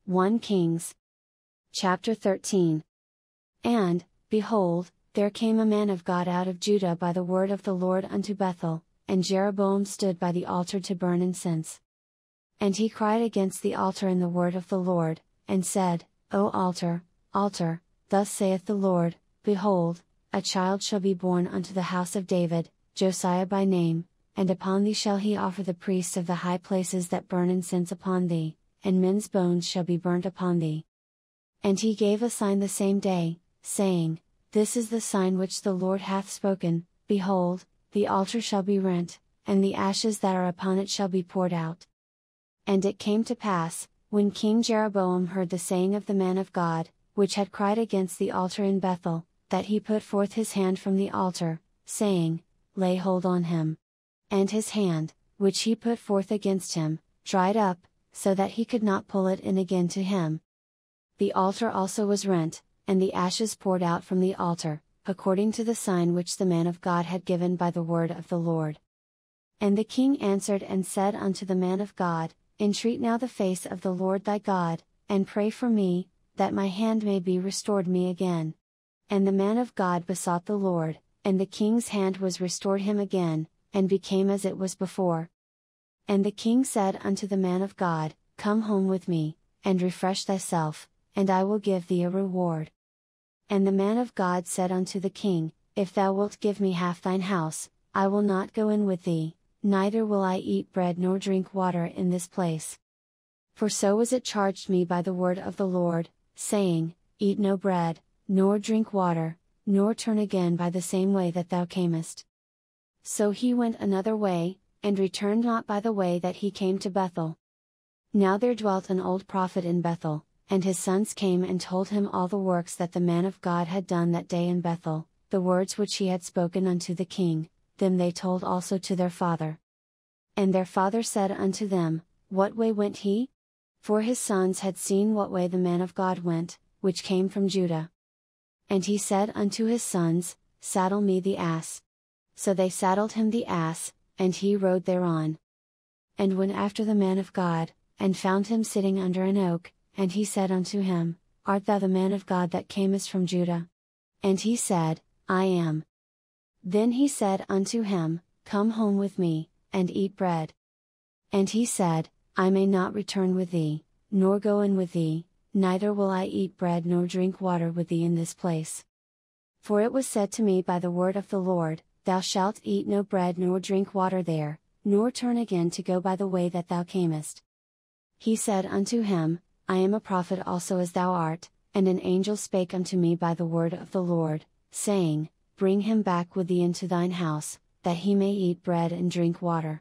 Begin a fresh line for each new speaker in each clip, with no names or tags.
1 Kings. Chapter 13. And, behold, there came a man of God out of Judah by the word of the Lord unto Bethel, and Jeroboam stood by the altar to burn incense. And he cried against the altar in the word of the Lord, and said, O altar, altar, thus saith the Lord, Behold, a child shall be born unto the house of David, Josiah by name, and upon thee shall he offer the priests of the high places that burn incense upon thee, and men's bones shall be burnt upon thee. And he gave a sign the same day, saying, This is the sign which the Lord hath spoken, Behold, the altar shall be rent, and the ashes that are upon it shall be poured out. And it came to pass, when King Jeroboam heard the saying of the man of God, which had cried against the altar in Bethel, that he put forth his hand from the altar, saying, Lay hold on him. And his hand, which he put forth against him, dried up, so that he could not pull it in again to him. The altar also was rent, and the ashes poured out from the altar, according to the sign which the man of God had given by the word of the Lord. And the king answered and said unto the man of God, Entreat now the face of the Lord thy God, and pray for me, that my hand may be restored me again. And the man of God besought the Lord, and the king's hand was restored him again, and became as it was before. And the king said unto the man of God, Come home with me, and refresh thyself, and I will give thee a reward. And the man of God said unto the king, If thou wilt give me half thine house, I will not go in with thee, neither will I eat bread nor drink water in this place. For so was it charged me by the word of the Lord, saying, Eat no bread, nor drink water, nor turn again by the same way that thou camest. So he went another way, and returned not by the way that he came to Bethel. Now there dwelt an old prophet in Bethel, and his sons came and told him all the works that the man of God had done that day in Bethel, the words which he had spoken unto the king, them they told also to their father. And their father said unto them, What way went he? For his sons had seen what way the man of God went, which came from Judah. And he said unto his sons, Saddle me the ass. So they saddled him the ass, and he rode thereon. And went after the man of God, and found him sitting under an oak, and he said unto him, Art thou the man of God that camest from Judah? And he said, I am. Then he said unto him, Come home with me, and eat bread. And he said, I may not return with thee, nor go in with thee, neither will I eat bread nor drink water with thee in this place. For it was said to me by the word of the Lord, Thou shalt eat no bread nor drink water there, nor turn again to go by the way that thou camest. He said unto him, I am a prophet also as thou art, and an angel spake unto me by the word of the Lord, saying, Bring him back with thee into thine house, that he may eat bread and drink water.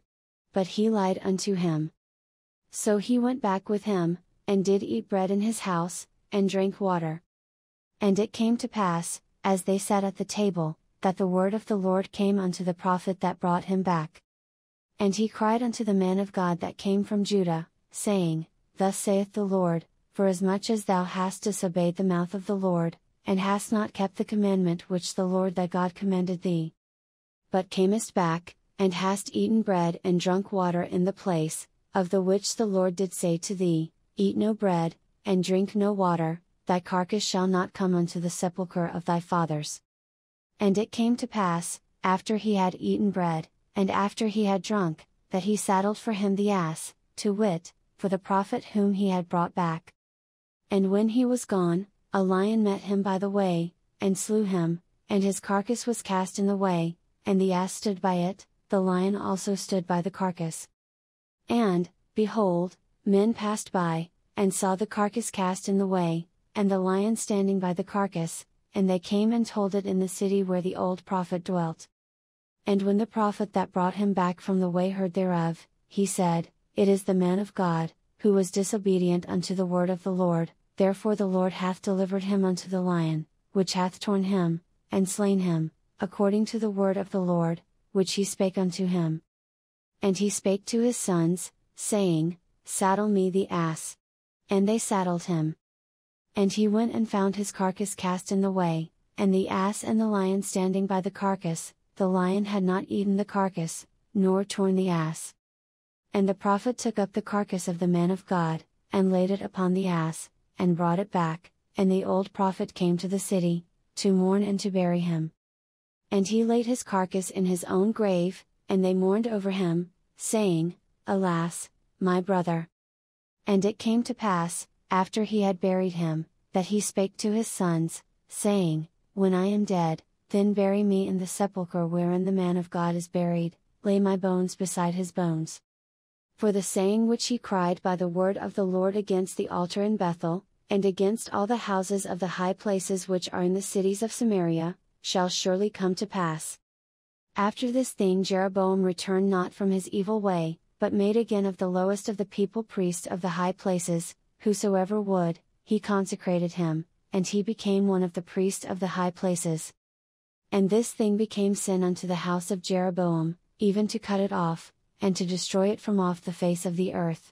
But he lied unto him. So he went back with him, and did eat bread in his house, and drank water. And it came to pass, as they sat at the table, that the word of the Lord came unto the prophet that brought him back. And he cried unto the man of God that came from Judah, saying, Thus saith the Lord, Forasmuch as thou hast disobeyed the mouth of the Lord, and hast not kept the commandment which the Lord thy God commanded thee, but camest back, and hast eaten bread and drunk water in the place, of the which the Lord did say to thee, Eat no bread, and drink no water, thy carcass shall not come unto the sepulchre of thy fathers. And it came to pass, after he had eaten bread, and after he had drunk, that he saddled for him the ass, to wit, for the prophet whom he had brought back. And when he was gone, a lion met him by the way, and slew him, and his carcass was cast in the way, and the ass stood by it, the lion also stood by the carcass. And, behold, men passed by, and saw the carcass cast in the way, and the lion standing by the carcass, and they came and told it in the city where the old prophet dwelt. And when the prophet that brought him back from the way heard thereof, he said, It is the man of God, who was disobedient unto the word of the Lord, therefore the Lord hath delivered him unto the lion, which hath torn him, and slain him, according to the word of the Lord, which he spake unto him. And he spake to his sons, saying, Saddle me the ass. And they saddled him. And he went and found his carcass cast in the way, and the ass and the lion standing by the carcass. The lion had not eaten the carcass, nor torn the ass. And the prophet took up the carcass of the man of God, and laid it upon the ass, and brought it back, and the old prophet came to the city, to mourn and to bury him. And he laid his carcass in his own grave, and they mourned over him, saying, Alas, my brother! And it came to pass, after he had buried him, that he spake to his sons, saying, When I am dead, then bury me in the sepulchre wherein the man of God is buried, lay my bones beside his bones. For the saying which he cried by the word of the Lord against the altar in Bethel, and against all the houses of the high places which are in the cities of Samaria, shall surely come to pass. After this thing Jeroboam returned not from his evil way, but made again of the lowest of the people priest of the high places, whosoever would, he consecrated him, and he became one of the priests of the high places. And this thing became sin unto the house of Jeroboam, even to cut it off, and to destroy it from off the face of the earth.